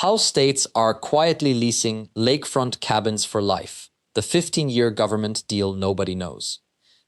How states are quietly leasing lakefront cabins for life. The 15-year government deal nobody knows.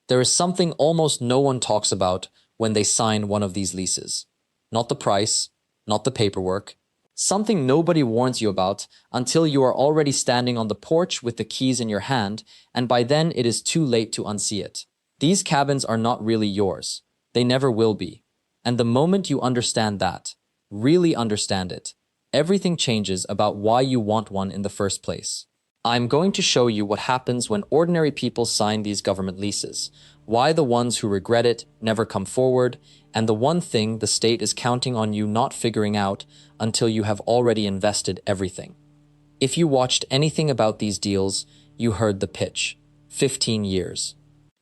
There is something almost no one talks about when they sign one of these leases. Not the price, not the paperwork. Something nobody warns you about until you are already standing on the porch with the keys in your hand, and by then it is too late to unsee it. These cabins are not really yours. They never will be. And the moment you understand that, really understand it, everything changes about why you want one in the first place. I'm going to show you what happens when ordinary people sign these government leases, why the ones who regret it never come forward, and the one thing the state is counting on you not figuring out until you have already invested everything. If you watched anything about these deals, you heard the pitch. 15 years.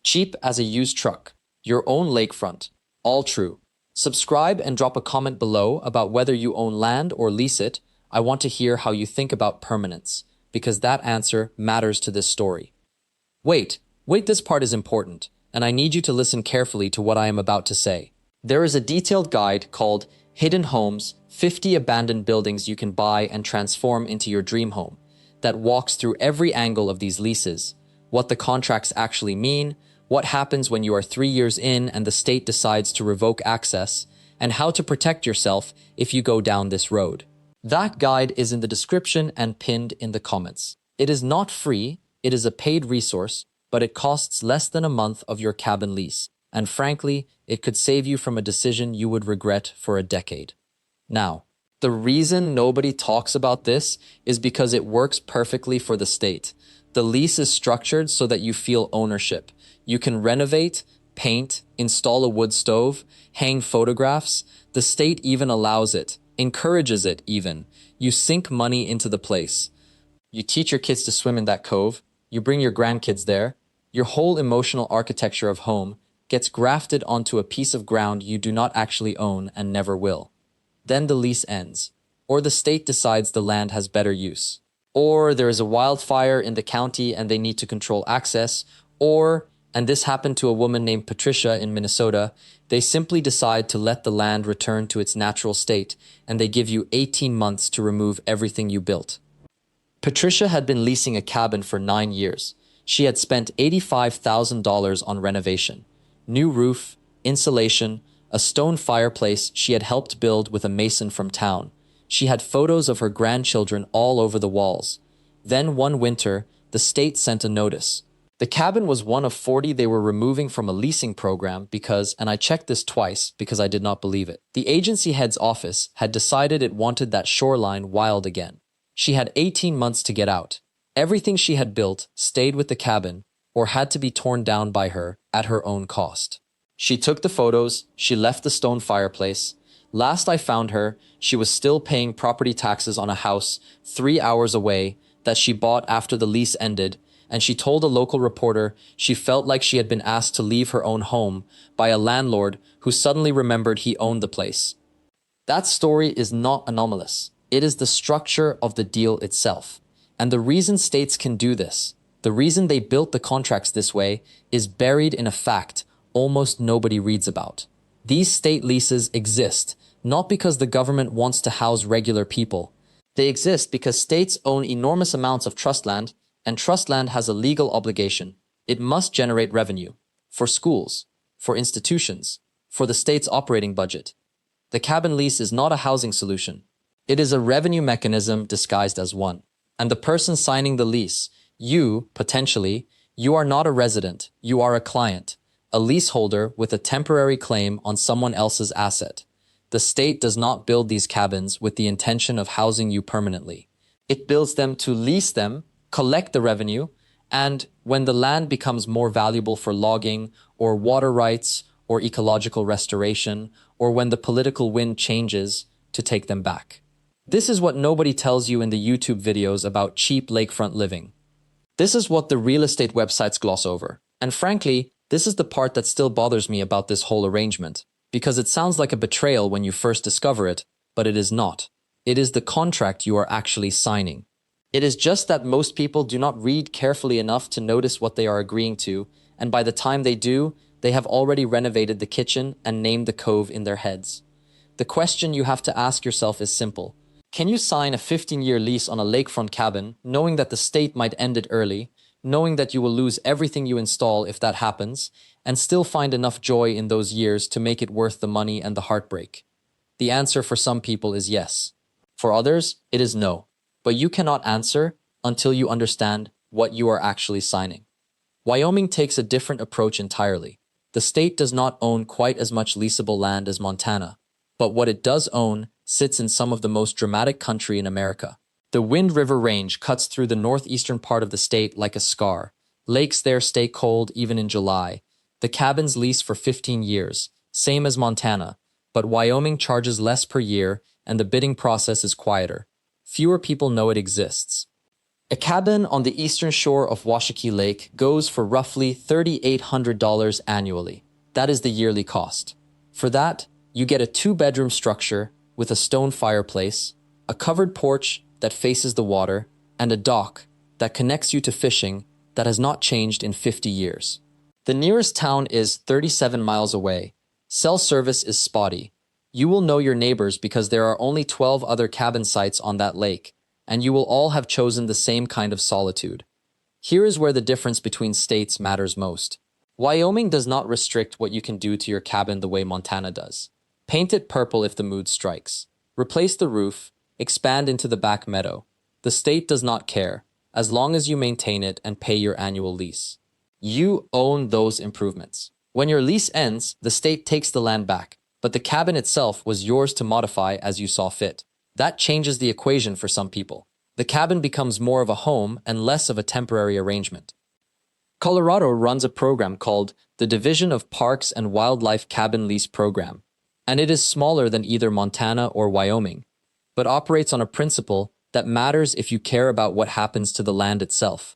Cheap as a used truck. Your own lakefront. All true. Subscribe and drop a comment below about whether you own land or lease it. I want to hear how you think about permanence, because that answer matters to this story. Wait, this part is important, and I need you to listen carefully to what I am about to say. There is a detailed guide called Hidden Homes, 50 Abandoned Buildings You Can Buy and Transform into Your Dream Home, that walks through every angle of these leases, what the contracts actually mean, what happens when you are 3 years in and the state decides to revoke access, and how to protect yourself if you go down this road. That guide is in the description and pinned in the comments. It is not free, it is a paid resource, but it costs less than a month of your cabin lease, and frankly, it could save you from a decision you would regret for a decade. Now, the reason nobody talks about this is because it works perfectly for the state. The lease is structured so that you feel ownership. You can renovate, paint, install a wood stove, hang photographs. The state even allows it, encourages it even. You sink money into the place. You teach your kids to swim in that cove. You bring your grandkids there. Your whole emotional architecture of home gets grafted onto a piece of ground you do not actually own and never will. Then the lease ends, or the state decides the land has better use. Or there is a wildfire in the county and they need to control access, or, and this happened to a woman named Patricia in Minnesota, they simply decide to let the land return to its natural state and they give you 18 months to remove everything you built. Patricia had been leasing a cabin for 9 years. She had spent $85,000 on renovation. New roof, insulation, a stone fireplace she had helped build with a mason from town. She had photos of her grandchildren all over the walls. Then one winter, the state sent a notice. The cabin was one of 40 they were removing from a leasing program because, and I checked this twice because I did not believe it, the agency head's office had decided it wanted that shoreline wild again. She had 18 months to get out. Everything she had built stayed with the cabin or had to be torn down by her at her own cost. She took the photos, she left the stone fireplace. Last I found her, she was still paying property taxes on a house 3 hours away that she bought after the lease ended, and she told a local reporter she felt like she had been asked to leave her own home by a landlord who suddenly remembered he owned the place. That story is not anomalous. It is the structure of the deal itself. And the reason states can do this, the reason they built the contracts this way, is buried in a fact almost nobody reads about. These state leases exist not because the government wants to house regular people. They exist because states own enormous amounts of trust land, and trust land has a legal obligation. It must generate revenue for schools, for institutions, for the state's operating budget. The cabin lease is not a housing solution. It is a revenue mechanism disguised as one. And the person signing the lease, you, potentially, you are not a resident, you are a client, a leaseholder with a temporary claim on someone else's asset. The state does not build these cabins with the intention of housing you permanently. It builds them to lease them, collect the revenue, and when the land becomes more valuable for logging or water rights or ecological restoration, or when the political wind changes, to take them back. This is what nobody tells you in the YouTube videos about cheap lakefront living. This is what the real estate websites gloss over. And frankly, this is the part that still bothers me about this whole arrangement, because it sounds like a betrayal when you first discover it, but it is not. It is the contract you are actually signing. It is just that most people do not read carefully enough to notice what they are agreeing to, and by the time they do, they have already renovated the kitchen and named the cove in their heads. The question you have to ask yourself is simple. Can you sign a 15-year lease on a lakefront cabin, knowing that the state might end it early, knowing that you will lose everything you install if that happens, and still find enough joy in those years to make it worth the money and the heartbreak? The answer for some people is yes. For others, it is no. But you cannot answer until you understand what you are actually signing. Wyoming takes a different approach entirely. The state does not own quite as much leasable land as Montana, but what it does own sits in some of the most dramatic country in America. The Wind River Range cuts through the northeastern part of the state like a scar. Lakes there stay cold even in July. The cabins lease for 15 years, same as Montana, but Wyoming charges less per year and the bidding process is quieter. Fewer people know it exists. A cabin on the eastern shore of Washakie Lake goes for roughly $3,800 annually. That is the yearly cost. For that, you get a 2-bedroom structure with a stone fireplace, a covered porch that faces the water, and a dock that connects you to fishing that has not changed in 50 years. The nearest town is 37 miles away. Cell service is spotty. You will know your neighbors because there are only 12 other cabin sites on that lake, and you will all have chosen the same kind of solitude. Here is where the difference between states matters most. Wyoming does not restrict what you can do to your cabin the way Montana does. Paint it purple if the mood strikes. Replace the roof, expand into the back meadow. The state does not care, as long as you maintain it and pay your annual lease. You own those improvements. When your lease ends, the state takes the land back, but the cabin itself was yours to modify as you saw fit. That changes the equation for some people. The cabin becomes more of a home and less of a temporary arrangement. Colorado runs a program called the Division of Parks and Wildlife Cabin Lease Program, and it is smaller than either Montana or Wyoming, but operates on a principle that matters if you care about what happens to the land itself.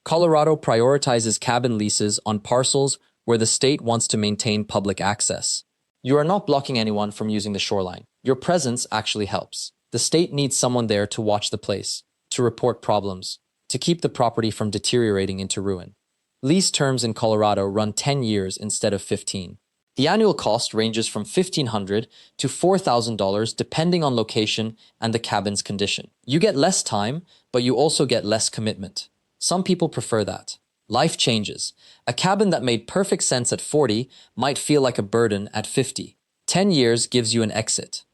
Colorado prioritizes cabin leases on parcels where the state wants to maintain public access. You are not blocking anyone from using the shoreline. Your presence actually helps. The state needs someone there to watch the place, to report problems, to keep the property from deteriorating into ruin. Lease terms in Colorado run 10 years instead of 15. The annual cost ranges from $1,500 to $4,000 depending on location and the cabin's condition. You get less time, but you also get less commitment. Some people prefer that. Life changes. A cabin that made perfect sense at 40 might feel like a burden at 50. 10 years gives you an exit.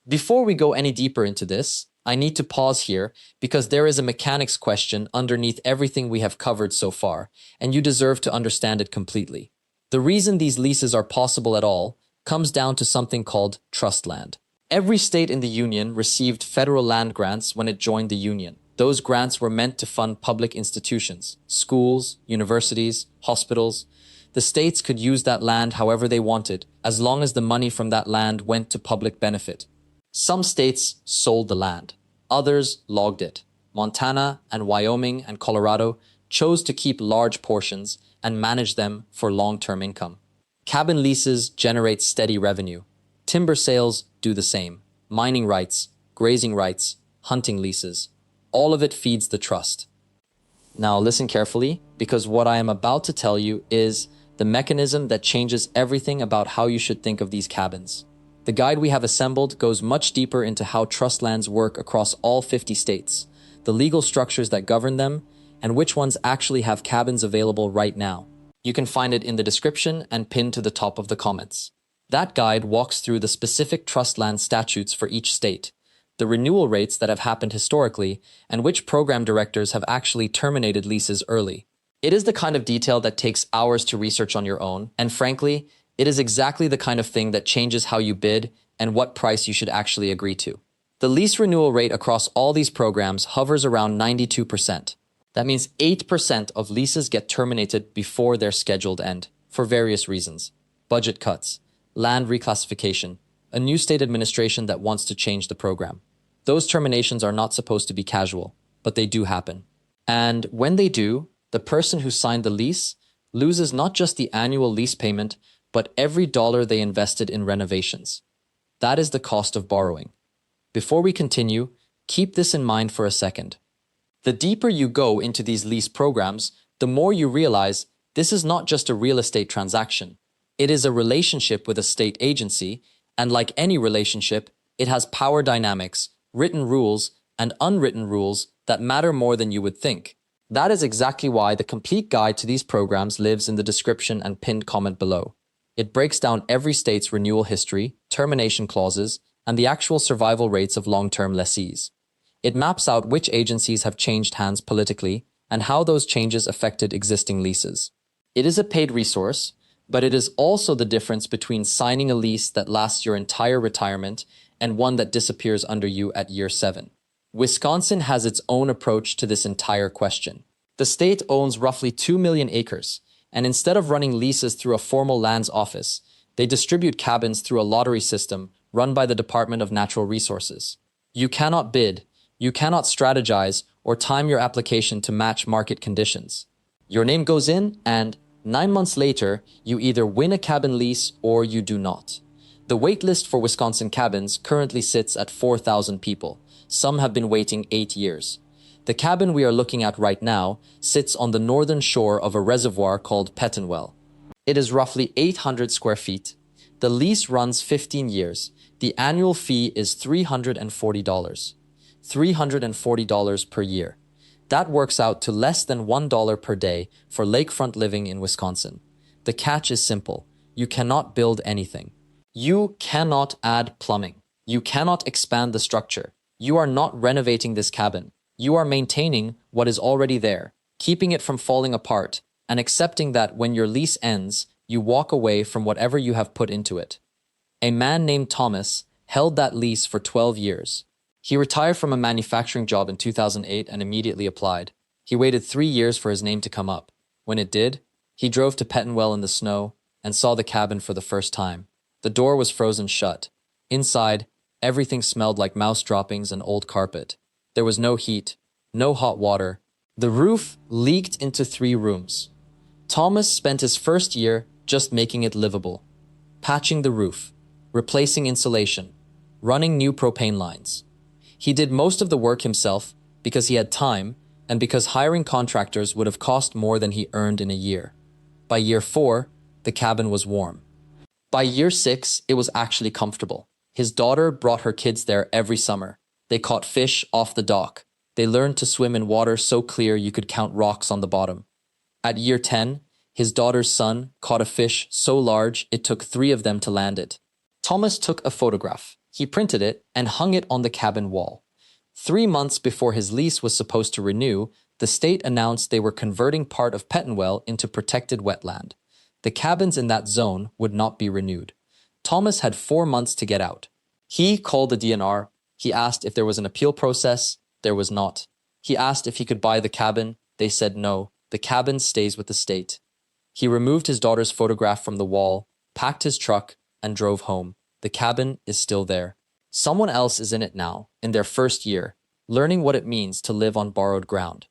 Before we go any deeper into this, I need to pause here because there is a mechanics question underneath everything we have covered so far, and you deserve to understand it completely. The reason these leases are possible at all comes down to something called trust land. Every state in the Union received federal land grants when it joined the Union. Those grants were meant to fund public institutions, schools, universities, hospitals. The states could use that land however they wanted, as long as the money from that land went to public benefit. Some states sold the land. Others logged it. Montana and Wyoming and Colorado chose to keep large portions and manage them for long-term income. Cabin leases generate steady revenue. Timber sales do the same. Mining rights, grazing rights, hunting leases. All of it feeds the trust. Now listen carefully, because what I am about to tell you is the mechanism that changes everything about how you should think of these cabins. The guide we have assembled goes much deeper into how trust lands work across all 50 states, the legal structures that govern them, and which ones actually have cabins available right now. You can find it in the description and pinned to the top of the comments. That guide walks through the specific trust land statutes for each state, the renewal rates that have happened historically, and which program directors have actually terminated leases early. It is the kind of detail that takes hours to research on your own, and frankly, it is exactly the kind of thing that changes how you bid and what price you should actually agree to. The lease renewal rate across all these programs hovers around 92%. That means 8% of leases get terminated before their scheduled end, for various reasons. Budget cuts, land reclassification, a new state administration that wants to change the program. Those terminations are not supposed to be casual, but they do happen. And when they do, the person who signed the lease loses not just the annual lease payment, but every dollar they invested in renovations. That is the cost of borrowing. Before we continue, keep this in mind for a second. The deeper you go into these lease programs, the more you realize this is not just a real estate transaction. It is a relationship with a state agency, and like any relationship, it has power dynamics, written rules, and unwritten rules that matter more than you would think. That is exactly why the complete guide to these programs lives in the description and pinned comment below. It breaks down every state's renewal history, termination clauses, and the actual survival rates of long-term lessees. It maps out which agencies have changed hands politically and how those changes affected existing leases. It is a paid resource, but it is also the difference between signing a lease that lasts your entire retirement and one that disappears under you at year 7. Wisconsin has its own approach to this entire question. The state owns roughly 2 million acres, and instead of running leases through a formal lands office, they distribute cabins through a lottery system run by the Department of Natural Resources. You cannot bid, you cannot strategize, or time your application to match market conditions. Your name goes in, and 9 months later, you either win a cabin lease or you do not. The wait list for Wisconsin cabins currently sits at 4,000 people. Some have been waiting 8 years. The cabin we are looking at right now sits on the northern shore of a reservoir called Pettenwell. It is roughly 800 square feet. The lease runs 15 years. The annual fee is $340. $340 per year. That works out to less than $1 per day for lakefront living in Wisconsin. The catch is simple. You cannot build anything. You cannot add plumbing. You cannot expand the structure. You are not renovating this cabin. You are maintaining what is already there, keeping it from falling apart, and accepting that when your lease ends, you walk away from whatever you have put into it. A man named Thomas held that lease for 12 years. He retired from a manufacturing job in 2008 and immediately applied. He waited 3 years for his name to come up. When it did, he drove to Pettenwell in the snow and saw the cabin for the first time. The door was frozen shut. Inside, everything smelled like mouse droppings and old carpet. There was no heat, no hot water. The roof leaked into 3 rooms. Thomas spent his first year just making it livable. Patching the roof, replacing insulation, running new propane lines. He did most of the work himself because he had time and because hiring contractors would have cost more than he earned in a year. By year 4, the cabin was warm. By year 6, it was actually comfortable. His daughter brought her kids there every summer. They caught fish off the dock. They learned to swim in water so clear you could count rocks on the bottom. At year 10, his daughter's son caught a fish so large it took 3 of them to land it. Thomas took a photograph. He printed it and hung it on the cabin wall. 3 months before his lease was supposed to renew, the state announced they were converting part of Pettenwell into protected wetland. The cabins in that zone would not be renewed. Thomas had 4 months to get out. He called the DNR. He asked if there was an appeal process. There was not. He asked if he could buy the cabin. They said no. The cabin stays with the state. He removed his daughter's photograph from the wall, packed his truck, and drove home. The cabin is still there. Someone else is in it now, in their first year, learning what it means to live on borrowed ground.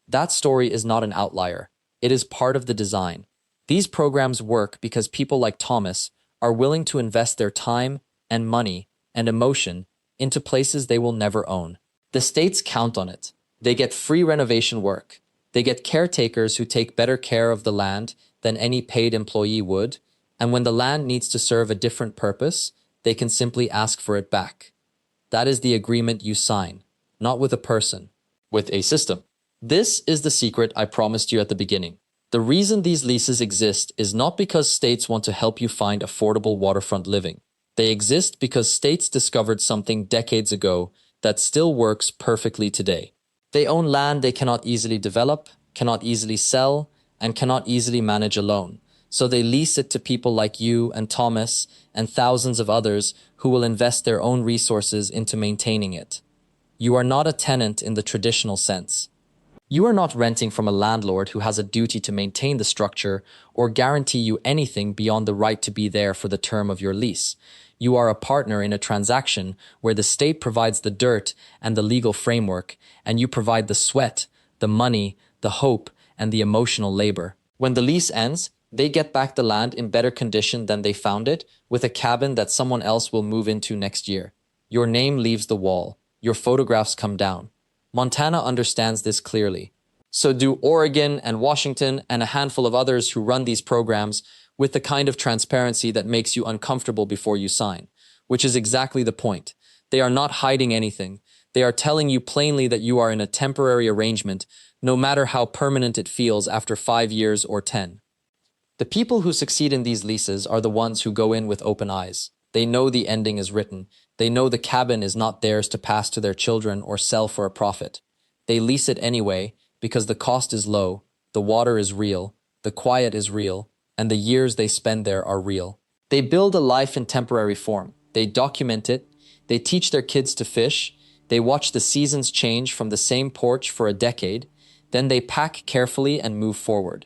That story is not an outlier. It is part of the design. These programs work because people like Thomas are willing to invest their time and money and emotion into places they will never own. The states count on it. They get free renovation work. They get caretakers who take better care of the land than any paid employee would, and when the land needs to serve a different purpose, they can simply ask for it back. That is the agreement you sign, not with a person, with a system. This is the secret I promised you at the beginning. The reason these leases exist is not because states want to help you find affordable waterfront living. They exist because states discovered something decades ago that still works perfectly today. They own land they cannot easily develop, cannot easily sell, and cannot easily manage alone. So they lease it to people like you and Thomas and thousands of others who will invest their own resources into maintaining it. You are not a tenant in the traditional sense. You are not renting from a landlord who has a duty to maintain the structure or guarantee you anything beyond the right to be there for the term of your lease. You are a partner in a transaction where the state provides the dirt and the legal framework, and you provide the sweat, the money, the hope, and the emotional labor. When the lease ends, they get back the land in better condition than they found it, with a cabin that someone else will move into next year. Your name leaves the wall. Your photographs come down. Montana understands this clearly. So do Oregon and Washington and a handful of others who run these programs with the kind of transparency that makes you uncomfortable before you sign, which is exactly the point. They are not hiding anything. They are telling you plainly that you are in a temporary arrangement, no matter how permanent it feels after 5 years or 10. The people who succeed in these leases are the ones who go in with open eyes. They know the ending is written. They know the cabin is not theirs to pass to their children or sell for a profit. They lease it anyway because the cost is low, the water is real, the quiet is real, and the years they spend there are real. They build a life in temporary form. They document it. They teach their kids to fish. They watch the seasons change from the same porch for a decade. Then they pack carefully and move forward.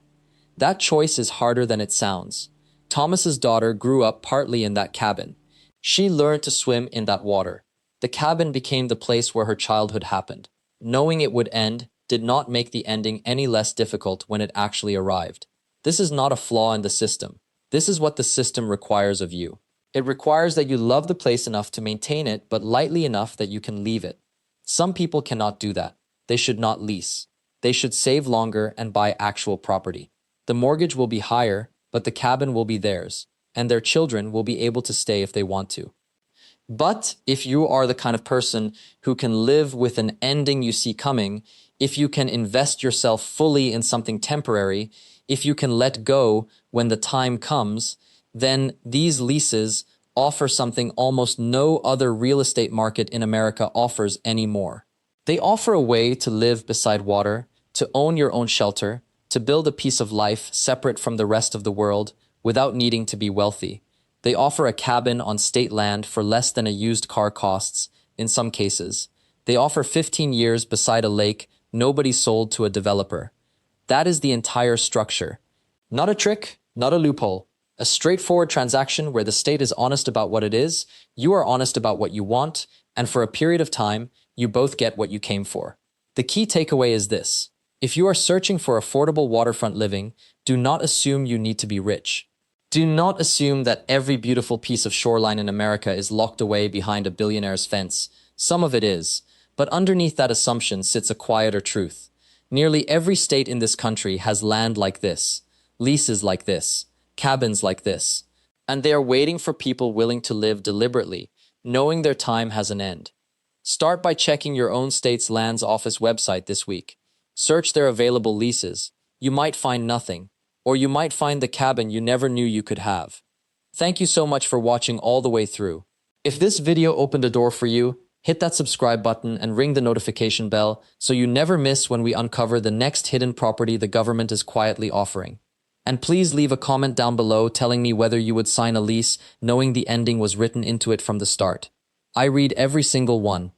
That choice is harder than it sounds. Thomas's daughter grew up partly in that cabin. She learned to swim in that water. The cabin became the place where her childhood happened. Knowing it would end did not make the ending any less difficult when it actually arrived. This is not a flaw in the system. This is what the system requires of you. It requires that you love the place enough to maintain it, but lightly enough that you can leave it. Some people cannot do that. They should not lease. They should save longer and buy actual property. The mortgage will be higher, but the cabin will be theirs, and their children will be able to stay if they want to. But if you are the kind of person who can live with an ending you see coming, if you can invest yourself fully in something temporary, if you can let go when the time comes, then these leases offer something almost no other real estate market in America offers anymore. They offer a way to live beside water, to own your own shelter, to build a piece of life separate from the rest of the world without needing to be wealthy. They offer a cabin on state land for less than a used car costs, in some cases. They offer 15 years beside a lake nobody sold to a developer. That is the entire structure. Not a trick, not a loophole. A straightforward transaction where the state is honest about what it is, you are honest about what you want, and for a period of time, you both get what you came for. The key takeaway is this. If you are searching for affordable waterfront living, do not assume you need to be rich. Do not assume that every beautiful piece of shoreline in America is locked away behind a billionaire's fence. Some of it is, but underneath that assumption sits a quieter truth. Nearly every state in this country has land like this, leases like this, cabins like this, and they are waiting for people willing to live deliberately, knowing their time has an end. Start by checking your own state's lands office website this week. Search their available leases. You might find nothing, or you might find the cabin you never knew you could have. Thank you so much for watching all the way through. If this video opened a door for you, hit that subscribe button and ring the notification bell so you never miss when we uncover the next hidden property the government is quietly offering. And please leave a comment down below telling me whether you would sign a lease knowing the ending was written into it from the start. I read every single one.